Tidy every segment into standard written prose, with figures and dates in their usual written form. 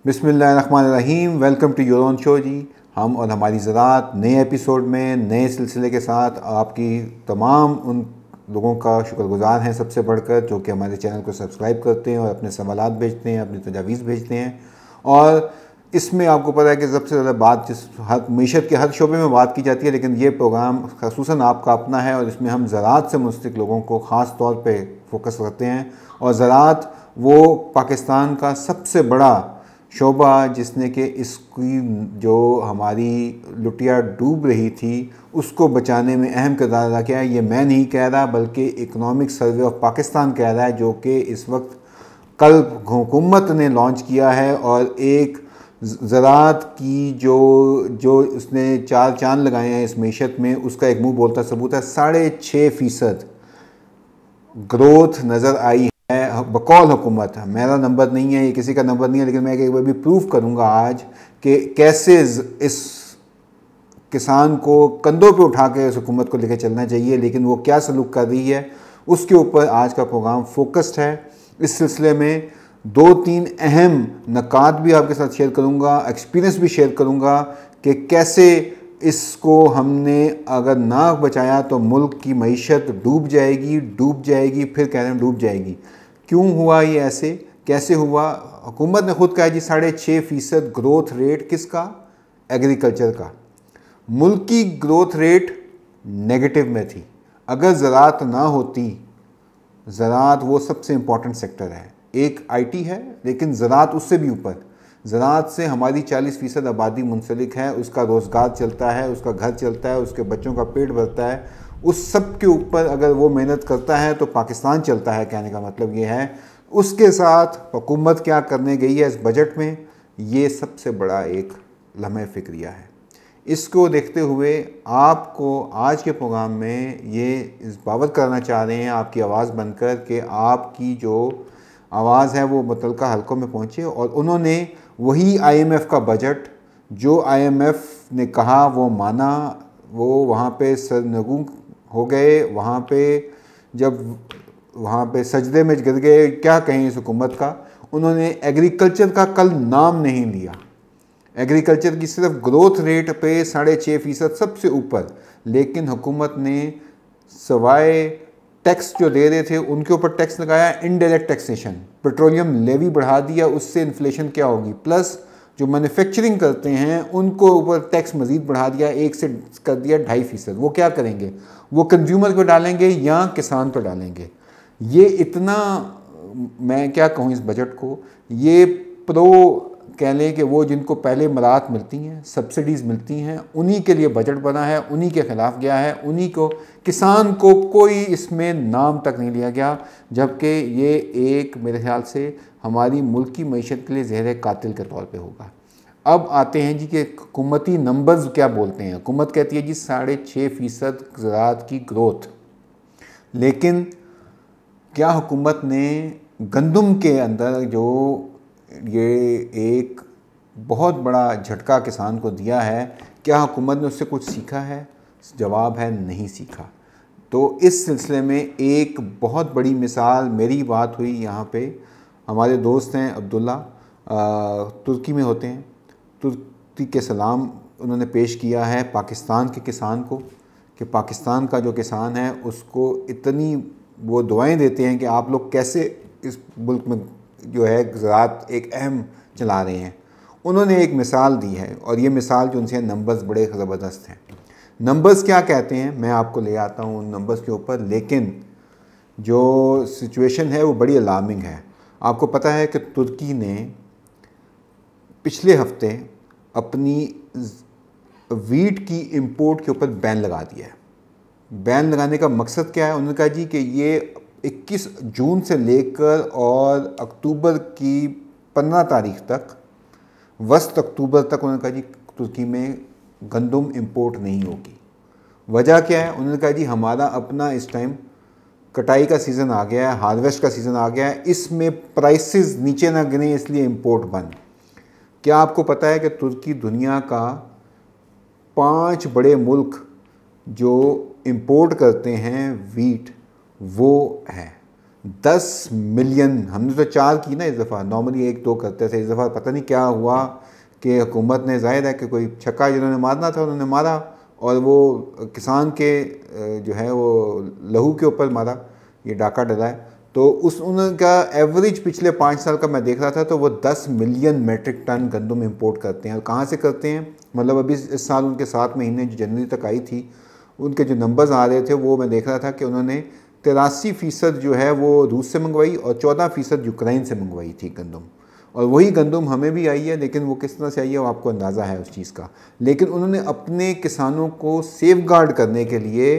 बिस्मिल्लाहिर्रहमानिर्रहीम। Welcome to your own show जी। हम और हमारी ज़राअत नए एपिसोड में नए सिलसिले के साथ आपकी तमाम उन लोगों का शुक्रगुजार हैं सबसे बढ़कर, जो कि हमारे चैनल को सब्सक्राइब करते हैं और अपने सवालात भेजते हैं, अपनी तजावीज़ भेजते हैं। और इसमें आपको पता है कि सबसे ज़्यादा बात जिस हर मीशत के हर शोबे में बात की जाती है, लेकिन ये प्रोग्राम खसूसन आपका अपना है और इसमें हम ज़राअत से मुस्तक़िल लोगों को ख़ास तौर पे फोकस करते हैं। और ज़राअत वो पाकिस्तान का सबसे बड़ा शोबा जिसने कि इसकी जो हमारी लुटिया डूब रही थी उसको बचाने में अहम किरदार अदा किया है। ये मैं नहीं कह रहा, बल्कि इकनॉमिक सर्वे ऑफ पाकिस्तान कह रहा है, जो कि इस वक्त कल हुकूमत ने लॉन्च किया है। और एक ज़राअत की जो उसने 4 चांद लगाए हैं इस मीशत में, उसका एक मुंह बोलता सबूत है। 6.5% ग्रोथ नज़र आई है बकौल हुकूमत। मेरा नंबर नहीं है, ये किसी का नंबर नहीं है, लेकिन मैं एक बार भी प्रूव करूँगा आज कि कैसे इस किसान को कंधों पे उठा के इस हुकूमत को लेकर चलना चाहिए, लेकिन वो क्या सलूक कर रही है उसके ऊपर आज का प्रोग्राम फोकस्ड है। इस सिलसिले में 2-3 अहम नकात भी आपके साथ शेयर करूँगा, एक्सपीरियंस भी शेयर करूँगा कि कैसे इसको हमने अगर ना बचाया तो मुल्क की मईशत डूब जाएगी, फिर कह रहे हैं डूब जाएगी। क्यों हुआ ये ऐसे, कैसे हुआ? हुकूमत ने खुद कहा जी 6.5% ग्रोथ रेट किसका? एग्रीकल्चर का। मुल्क की ग्रोथ रेट नेगेटिव में थी। अगर ज़राअत ना होती, ज़राअत वो सबसे इम्पॉर्टेंट सेक्टर है, एक आईटी है, लेकिन ज़राअत उससे भी ऊपर। ज़राअत से हमारी 40% आबादी मुंसलिक है, उसका रोज़गार चलता है, उसका घर चलता है, उसके बच्चों का पेट भरता है। उस सब के ऊपर अगर वो मेहनत करता है तो पाकिस्तान चलता है, कहने का मतलब ये है। उसके साथ हुकूमत क्या करने गई है इस बजट में, ये सबसे बड़ा एक लम्हे फ़िक्रिया है। इसको देखते हुए आपको आज के प्रोग्राम में ये इस बाबत करना चाह रहे हैं आपकी आवाज़ बनकर कि आपकी जो आवाज़ है वो मुतल्लिका हलकों में पहुँचे। और उन्होंने वही IMF का बजट जो IMF ने कहा वो माना, वो वहाँ पे सरनगू हो गए, वहाँ पे जब वहाँ पे सजदे में गिर गए। क्या कहें इस हुकूमत का, उन्होंने एग्रीकल्चर का कल नाम नहीं लिया। एग्रीकल्चर की सिर्फ ग्रोथ रेट पे 6.5% सबसे ऊपर, लेकिन हुकूमत ने सवाए टैक्स जो दे रहे थे उनके ऊपर टैक्स लगाया, इनडायरेक्ट टैक्सेशन, पेट्रोलियम लेवी बढ़ा दिया। उससे इन्फ्लेशन क्या होगी, प्लस जो मैन्युफैक्चरिंग करते हैं उनको ऊपर टैक्स मज़ीद बढ़ा दिया, 1 से कर दिया 2.5%। वो क्या करेंगे, वो कंज्यूमर पर डालेंगे या किसान पर डालेंगे। ये इतना, मैं क्या कहूँ इस बजट को, ये प्रो कह लें कि वो जिनको पहले मराहत मिलती हैं, सब्सिडीज़ मिलती हैं, उन्हीं के लिए बजट बना है, उन्हीं के ख़िलाफ़ गया है, उन्हीं को, किसान को कोई इसमें नाम तक नहीं लिया गया। जबकि ये एक मेरे ख्याल से हमारी मुल्क की मईशत के लिए ज़हर कातिल के तौर पे होगा। अब आते हैं जी कि हुकूमती नंबर्स क्या बोलते हैं। हुकूमत कहती है जी 6.5% ज़राअत की ग्रोथ, लेकिन क्या हुकूमत ने गंदम के अंदर जो ये एक बहुत बड़ा झटका किसान को दिया है, क्या हुकूमत ने उससे कुछ सीखा है? जवाब है नहीं सीखा। तो इस सिलसिले में एक बहुत बड़ी मिसाल, मेरी बात हुई यहाँ पे, हमारे दोस्त हैं अब्दुल्ला, तुर्की में होते हैं। तुर्की के सलाम उन्होंने पेश किया है पाकिस्तान के किसान को कि पाकिस्तान का जो किसान है उसको इतनी वो दुआएं देते हैं कि आप लोग कैसे इस मुल्क में जो है ज़राअत एक अहम चला रहे हैं। उन्होंने एक मिसाल दी है और ये मिसाल जो उनसे नंबर्स बड़े ज़बरदस्त हैं। नंबर्स क्या कहते हैं मैं आपको ले आता हूँ उन नंबर्स के ऊपर, लेकिन जो सिचुएशन है वो बड़ी अलार्मिंग है। आपको पता है कि तुर्की ने पिछले हफ्ते अपनी वीट की इंपोर्ट के ऊपर बैन लगा दिया है। बैन लगाने का मकसद क्या है? उन्होंने कहा जी कि ये 21 जून से लेकर और अक्टूबर की 15 तारीख तक, वस्त अक्टूबर तक, उन्होंने कहा जी तुर्की में गंदम इंपोर्ट नहीं होगी। वजह क्या है? उन्होंने कहा जी हमारा अपना इस टाइम कटाई का सीज़न आ गया है, हार्वेस्ट का सीज़न आ गया है, इसमें प्राइसेस नीचे ना गिरे इसलिए इंपोर्ट बंद। क्या आपको पता है कि तुर्की दुनिया का 5 बड़े मुल्क जो इंपोर्ट करते हैं वीट वो है। 10 मिलियन, हमने तो 4 की ना इस दफ़ा, नॉर्मली 1-2 करते थे, इस दफ़ा पता नहीं क्या हुआ कि हुकूमत ने, जाहिर है कि कोई छक्का जिन्होंने मारना था उन्होंने मारा, और वो किसान के जो है वो लहू के ऊपर मारा, ये डाका डला है। तो उनका एवरेज पिछले 5 साल का मैं देख रहा था, तो वो 10 मिलियन मेट्रिक टन गंदम इंपोर्ट करते हैं। और कहाँ से करते हैं, मतलब अभी इस साल उनके 7 महीने जो जनवरी तक आई थी, उनके जो नंबर्स आ रहे थे वो मैं देख रहा था कि उन्होंने 83% जो है वो रूस से मंगवाई और 14% यूक्रेन से मंगवाई थी गंदम। और वही गंदम हमें भी आई है, लेकिन वो किस तरह से आई है वो आपको अंदाज़ा है उस चीज़ का। लेकिन उन्होंने अपने किसानों को सेफ गार्ड करने के लिए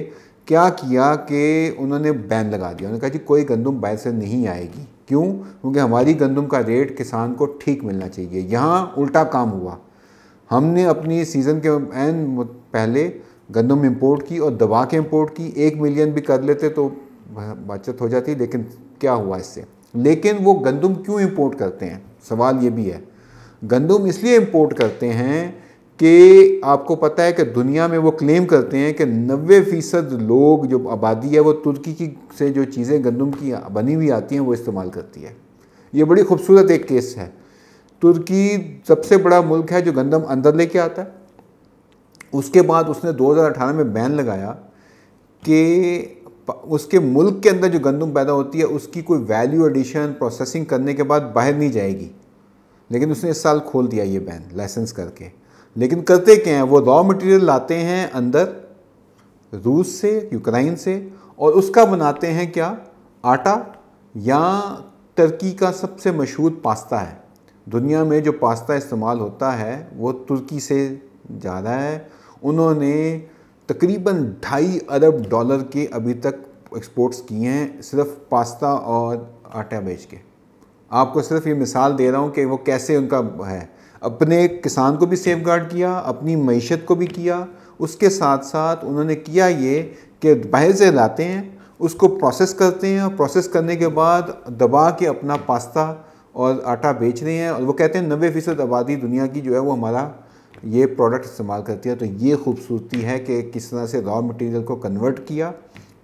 क्या किया कि उन्होंने बैन लगा दिया। उन्होंने कहा कि कोई गंदम बाहर से नहीं आएगी। क्यों? क्योंकि हमारी गंदम का रेट किसान को ठीक मिलना चाहिए। यहाँ उल्टा काम हुआ, हमने अपनी सीज़न के एन पहले गंदम इंपोर्ट की और दबा के इंपोर्ट की। 1 मिलियन भी कर लेते तो बचत हो जाती, लेकिन क्या हुआ इससे। लेकिन वो गंदम क्यों इंपोर्ट करते हैं, सवाल ये भी है। गंदम इसलिए इंपोर्ट करते हैं कि आपको पता है कि दुनिया में वो क्लेम करते हैं कि 90% लोग, जो आबादी है वो तुर्की की से जो चीज़ें गंदम की बनी हुई आती हैं वो इस्तेमाल करती है। ये बड़ी खूबसूरत एक केस है। तुर्की सबसे बड़ा मुल्क है जो गंदम अंदर लेके आता है। उसके बाद उसने 2018 में बैन लगाया कि उसके मुल्क के अंदर जो गंदम पैदा होती है उसकी कोई वैल्यू एडिशन प्रोसेसिंग करने के बाद बाहर नहीं जाएगी। लेकिन उसने इस साल खोल दिया ये बैन लाइसेंस करके। लेकिन करते क्या हैं, वो रॉ मटेरियल लाते हैं अंदर रूस से, यूक्रेन से, और उसका बनाते हैं क्या, आटा। या तुर्की का सबसे मशहूर पास्ता है, दुनिया में जो पास्ता इस्तेमाल होता है वो तुर्की से जा रहा है। उन्होंने तकरीबन $2.5 अरब के अभी तक एक्सपोर्ट्स किए हैं सिर्फ पास्ता और आटा बेच के। आपको सिर्फ ये मिसाल दे रहा हूँ कि वो कैसे उनका है। अपने किसान को भी सेफ गार्ड किया, अपनी मईशत को भी किया, उसके साथ साथ उन्होंने किया ये कि बाहर से लाते हैं, उसको प्रोसेस करते हैं, और प्रोसेस करने के बाद दबा के अपना पास्ता और आटा बेच रहे हैं। और वो कहते हैं 90% आबादी दुनिया की जो है वो हमारा ये प्रोडक्ट इस्तेमाल करती है। तो ये खूबसूरती है कि किस तरह से रॉ मटेरियल को कन्वर्ट किया,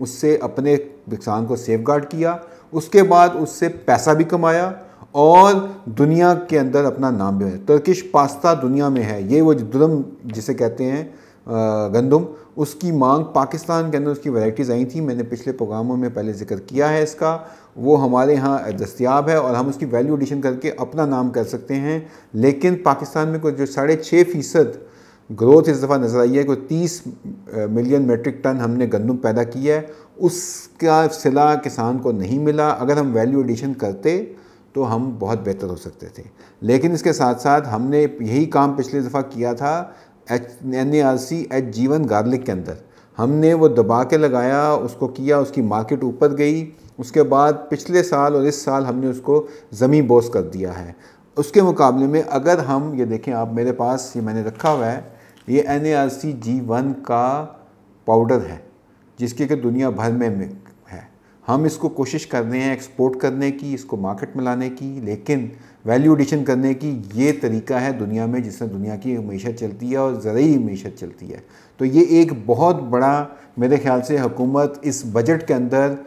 उससे अपने किसान को सेफ गार्ड किया, उसके बाद उससे पैसा भी कमाया और दुनिया के अंदर अपना नाम भी है। तुर्किश पास्ता दुनिया में है, ये वो दुरम जिसे कहते हैं गंदम, उसकी मांग पाकिस्तान के अंदर उसकी वैरायटीज़ आई थी। मैंने पिछले प्रोग्रामों में पहले जिक्र किया है इसका, वो हमारे यहाँ दस्तयाब है और हम उसकी वैल्यू एडिशन करके अपना नाम कर सकते हैं। लेकिन पाकिस्तान में कोई जो 6.5% ग्रोथ इस दफ़ा नज़र आई है, कोई 30 मिलियन मेट्रिक टन हमने गंदम पैदा किया है, उसका सिला किसान को नहीं मिला। अगर हम वैल्यू एडिशन करते तो हम बहुत बेहतर हो सकते थे। लेकिन इसके साथ साथ हमने यही काम पिछली दफ़ा किया था NARC H-Jeevan गार्लिक के अंदर। हमने वो दबा के लगाया, उसको किया, उसकी मार्केट ऊपर गई। उसके बाद पिछले साल और इस साल हमने उसको ज़मीन बोस कर दिया है। उसके मुकाबले में अगर हम ये देखें, आप मेरे पास ये मैंने रखा हुआ है, ये NARC G1 का पाउडर है जिसकी कि दुनिया भर में है। हम इसको कोशिश कर रहे हैं एक्सपोर्ट करने की, इसको मार्केट में लाने की, लेकिन वैल्यू एडिशन करने की ये तरीका है दुनिया में जिससे दुनिया की मीशत चलती है और ज़रूरी मीशत चलती है। तो ये एक बहुत बड़ा मेरे ख्याल से हुकूमत इस बजट के अंदर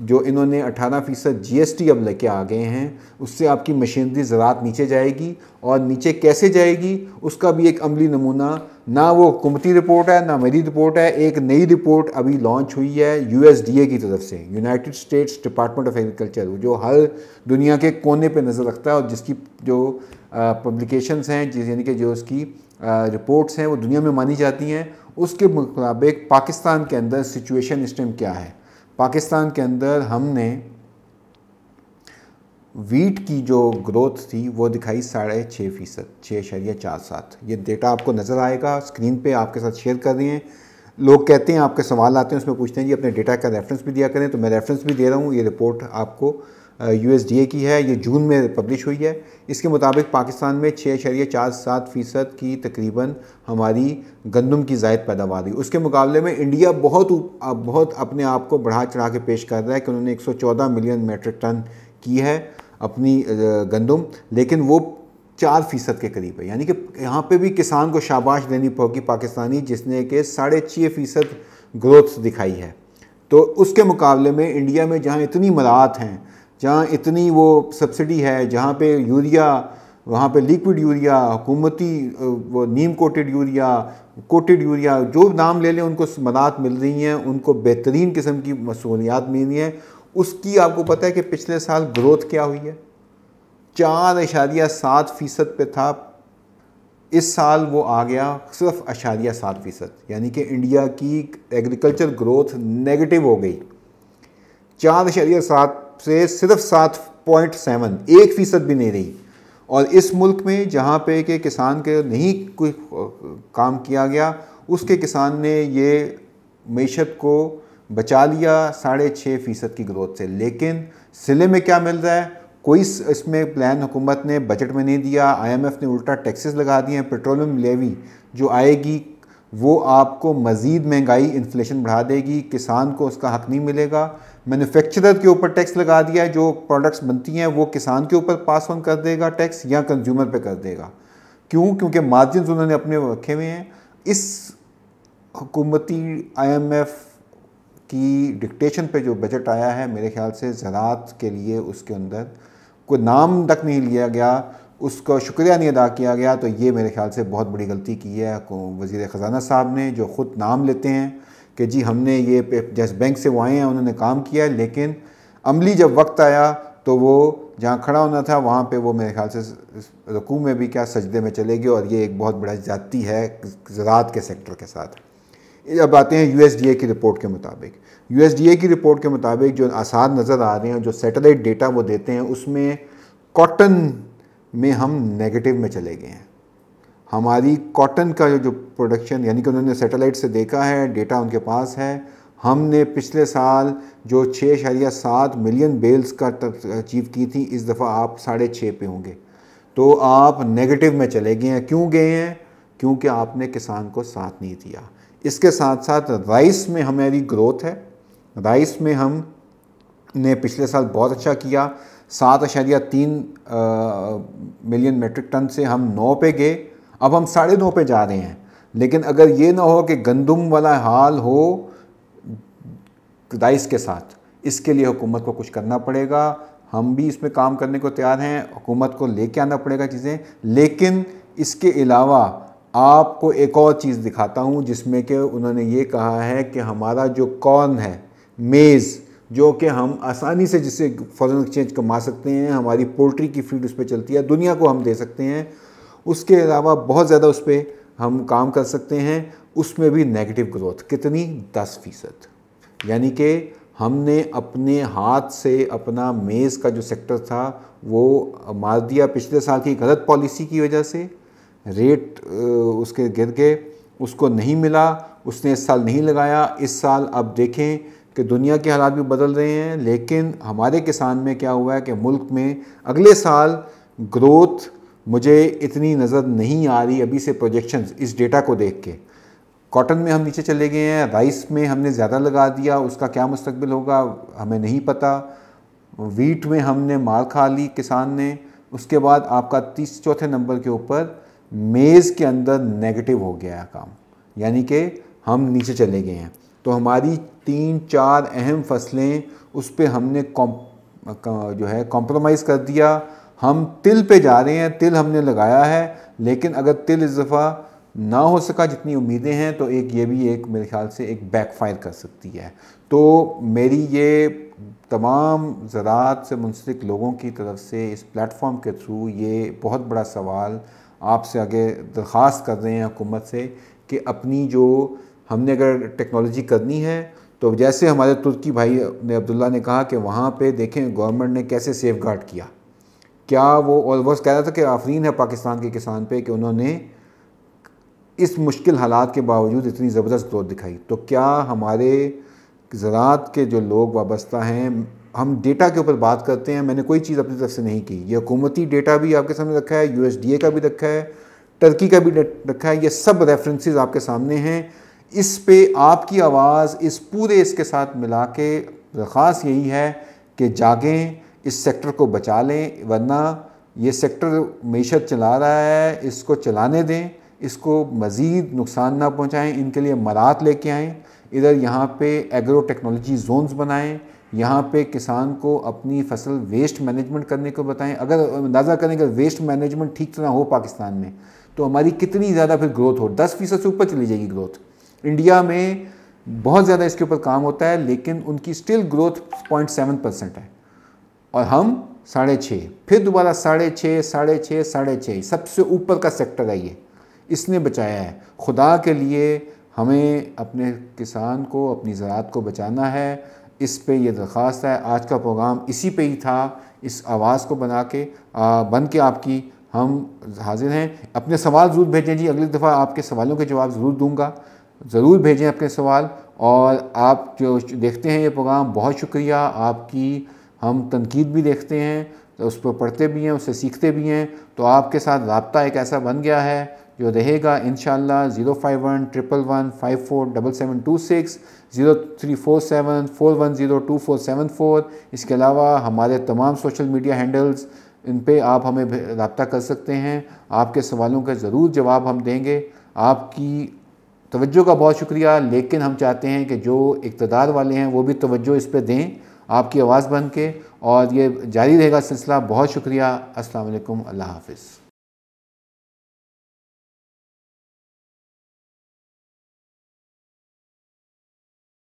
जो इन्होंने 18% GST अब लेके आ गए हैं, उससे आपकी मशीनरी ज़राअत नीचे जाएगी। और नीचे कैसे जाएगी उसका भी एक अमली नमूना, ना वो हुकूमती रिपोर्ट है ना मेरी रिपोर्ट है, एक नई रिपोर्ट अभी लॉन्च हुई है USDA की तरफ से, United states department of agriculture, जो हर दुनिया के कोने पे नज़र रखता है और जिसकी जो पब्लिकेशंस हैं, यानी कि जो उसकी रिपोर्ट्स हैं वो दुनिया में मानी जाती हैं। उसके मुताबिक पाकिस्तान के अंदर सिचुएशन इस टाइम क्या है। पाकिस्तान के अंदर हमने वीट की जो ग्रोथ थी वो दिखाई 6.5%, 6.47। ये डेटा आपको नज़र आएगा स्क्रीन पे, आपके साथ शेयर कर रहे हैं। लोग कहते हैं, आपके सवाल आते हैं, उसमें पूछते हैं जी अपने डेटा का रेफरेंस भी दिया करें, तो मैं रेफरेंस भी दे रहा हूँ। ये रिपोर्ट आपको USDA की है, ये जून में पब्लिश हुई है। इसके मुताबिक पाकिस्तान में 6.47% की तकरीबन हमारी गंदम की ज़ायद पैदावार हुई। उसके मुकाबले में इंडिया बहुत अपने आप को बढ़ा चढ़ा के पेश कर रहा है कि उन्होंने 114 मिलियन मेट्रिक टन की है अपनी गंदम, लेकिन वो 4% के करीब है। यानी कि यहाँ पे भी किसान को शाबाश देनी होगी पाकिस्तानी, जिसने कि 6.5% ग्रोथ दिखाई है। तो उसके मुकाबले में इंडिया में जहाँ इतनी मराहत हैं, जहाँ इतनी वो सब्सिडी है, जहाँ पे यूरिया, वहाँ पे लिक्विड यूरिया, हुकूमती वो नीम कोटेड यूरिया जो नाम ले लें, उनको मदद मिल रही हैं, उनको बेहतरीन किस्म की सहूलियात मिल रही हैं। उसकी आपको पता है कि पिछले साल ग्रोथ क्या हुई है, 4.7% पे था, इस साल वो आ गया सिर्फ 0.7%, यानी कि इंडिया की एग्रीकल्चर ग्रोथ नेगेटिव हो गई। 4.7 से सिर्फ 7.7, 1% भी नहीं रही। और इस मुल्क में जहाँ पे कि किसान के नहीं कोई काम किया गया, उसके किसान ने ये मईशत को बचा लिया 6.5% की ग्रोथ से। लेकिन सिले में क्या मिल रहा है, कोई इसमें प्लान हुकूमत ने बजट में नहीं दिया। IMF ने उल्टा टैक्सेस लगा दिए हैं। पेट्रोलियम लेवी जो आएगी वो आपको मज़ीद महंगाई, इन्फ्लेशन बढ़ा देगी, किसान को उसका हक नहीं मिलेगा। मैन्युफैक्चरर के ऊपर टैक्स लगा दिया है, जो प्रोडक्ट्स बनती हैं वो किसान के ऊपर पास ऑन कर देगा टैक्स, या कंज्यूमर पे कर देगा। क्यों? क्योंकि मार्जिन उन्होंने अपने रखे हुए हैं। इस हुकूमती IMF की डिक्टेशन पे जो बजट आया है, मेरे ख्याल से ज़राअत के लिए उसके अंदर कोई नाम तक नहीं लिया गया, उसका शुक्रिया नहीं अदा किया गया। तो ये मेरे ख्याल से बहुत बड़ी गलती की है वज़ीर ख़जाना साहब ने, जो ख़ुद नाम लेते हैं कि जी हमने ये जैसे बैंक से वो आए हैं, उन्होंने काम किया है, लेकिन अमली जब वक्त आया तो वो जहाँ खड़ा होना था वहाँ पे वो मेरे ख्याल से रुकू में भी क्या सजदे में चले गए। और ये एक बहुत बड़ा ज़्यादती है ज़राअत के सेक्टर के साथ। अब आते हैं USDA की रिपोर्ट के मुताबिक। USDA की रिपोर्ट के मुताबिक जो आसार नज़र आ रहे हैं, जो सैटेलाइट डेटा वो देते हैं, उसमें कॉटन में हम नेगेटिव में चले गए हैं। हमारी कॉटन का जो प्रोडक्शन, यानी कि उन्होंने सैटेलाइट से देखा है, डेटा उनके पास है, हमने पिछले साल जो 6.7 मिलियन बेल्स का अचीव की थी, इस दफ़ा आप 6.5 पे होंगे। तो आप नेगेटिव में चले गए हैं। क्यों गए हैं? क्योंकि आपने किसान को साथ नहीं दिया। इसके साथ साथ राइस में हमारी ग्रोथ है। राइस में हमने पिछले साल बहुत अच्छा किया, 7.3 मिलियन मेट्रिक टन से हम 9 पे गए, अब हम 9.5 पे जा रहे हैं। लेकिन अगर ये ना हो कि गंदम वाला हाल हो राइस के साथ, इसके लिए हुकूमत को कुछ करना पड़ेगा। हम भी इसमें काम करने को तैयार हैं, हुकूमत को लेके आना पड़ेगा चीज़ें। लेकिन इसके अलावा आपको एक और चीज़ दिखाता हूँ, जिसमें कि उन्होंने ये कहा है कि हमारा जो कॉर्न है, मेज़, जो कि हम आसानी से जिससे फॉरेन एक्सचेंज कमा सकते हैं, हमारी पोल्ट्री की फीड उस पर चलती है, दुनिया को हम दे सकते हैं। उसके अलावा बहुत ज़्यादा उस पर हम काम कर सकते हैं। उसमें भी नेगेटिव ग्रोथ कितनी? 10%। यानी कि हमने अपने हाथ से अपना मेज़ का जो सेक्टर था वो मार दिया पिछले साल की गलत पॉलिसी की वजह से। रेट उसके गिर गए, उसको नहीं मिला, उसने इस साल नहीं लगाया। इस साल अब देखें कि दुनिया के हालात भी बदल रहे हैं, लेकिन हमारे किसान में क्या हुआ है कि मुल्क में अगले साल ग्रोथ मुझे इतनी नज़र नहीं आ रही अभी से प्रोजेक्शंस, इस डेटा को देख के। कॉटन में हम नीचे चले गए हैं, राइस में हमने ज़्यादा लगा दिया, उसका क्या मुस्तकबिल होगा हमें नहीं पता। वीट में हमने मार खा ली किसान ने। उसके बाद आपका 3 नंबर के ऊपर मेज़ के अंदर नेगेटिव हो गया है काम, यानी कि हम नीचे चले गए हैं। तो हमारी 3-4 अहम फसलें उस पर हमने जो है कॉम्प्रोमाइज़ कर दिया। हम तिल पे जा रहे हैं, तिल हमने लगाया है, लेकिन अगर तिल इस दफ़ा ना हो सका जितनी उम्मीदें हैं, तो ये भी एक मेरे ख्याल से एक बैकफायर कर सकती है। तो मेरी ये तमाम ज़राअत से मुंसलिक लोगों की तरफ से इस प्लेटफॉर्म के थ्रू ये बहुत बड़ा सवाल आपसे आगे दरख्वास्त कर रहे हैं हुकूमत से कि अपनी जो हमने अगर टेक्नोलॉजी करनी है, तो जैसे हमारे तुर्की भाई ने अब्दुल्ला ने कहा कि वहाँ पे देखें गवर्नमेंट ने कैसे सेफ गार्ड किया, क्या वो, और वो कह रहा था कि आफरीन है पाकिस्तान के किसान पे कि उन्होंने इस मुश्किल हालात के बावजूद इतनी ज़बरदस्त ग्रोथ दिखाई। तो क्या हमारे ज़राअत के जो लोग वाबस्ता हैं, हम डेटा के ऊपर बात करते हैं, मैंने कोई चीज़ अपनी तरफ से नहीं की, ये हुकूमती डेटा भी आपके सामने रखा है, USDA का भी रखा है, टर्की का भी रखा है, ये सब रेफरेंसेस आपके सामने हैं। इस पे आपकी आवाज़ इस पूरे इसके साथ मिला के दरख्वास्त यही है कि जागें, इस सेक्टर को बचा लें, वरना ये सेक्टर मईशत चला रहा है, इसको चलाने दें। इसको मज़ीद नुकसान ना पहुँचाएँ, इनके लिए मराहत लेके आएँ। इधर यहाँ पे एग्रो टेक्नोलॉजी जोन्स बनाएँ, यहाँ पे किसान को अपनी फसल वेस्ट मैनेजमेंट करने को बताएं। अगर अंदाज़ा करें कि वेस्ट मैनेजमेंट ठीक तरह हो पाकिस्तान में तो हमारी कितनी ज़्यादा फिर ग्रोथ हो, 10% से ऊपर चली जाएगी ग्रोथ। इंडिया में बहुत ज़्यादा इसके ऊपर काम होता है, लेकिन उनकी स्टिल ग्रोथ 0.7% है और हम 6.5, फिर दोबारा 6.5, 6.5, 6.5, सबसे ऊपर का सेक्टर है ये, इसने बचाया है। खुदा के लिए हमें अपने किसान को, अपनी ज़राअत को बचाना है। इस पे ये दरख्वास्त है। आज का प्रोग्राम इसी पे ही था, इस आवाज़ को बन के आपकी हम हाजिर हैं। अपने सवाल ज़रूर भेजें जी, अगली दफ़ा आपके सवालों के जवाब ज़रूर दूंगा। ज़रूर भेजें अपने सवाल। और आप जो देखते हैं ये प्रोग्राम, बहुत शुक्रिया आपकी। हम तनकीद भी देखते हैं, तो उस पर पढ़ते भी हैं, उससे सीखते भी हैं। तो आपके साथ रब्ता एक ऐसा बन गया है जो रहेगा इंशाअल्लाह। 05111547726, 0347410247 इसके अलावा हमारे तमाम सोशल मीडिया हैंडल्स, इन पे आप हमें रब्ता कर सकते हैं। आपके सवालों का ज़रूर जवाब हम देंगे। आपकी तवज्जो का बहुत शुक्रिया, लेकिन हम चाहते हैं कि जो इक़्तिदार वाले हैं वो भी तवज्जो इस पे दें आपकी आवाज़ बन के, और ये जारी रहेगा सिलसिला। बहुत शुक्रिया। अस्सलाम वालेकुम, अल्लाह हाफ़िज़।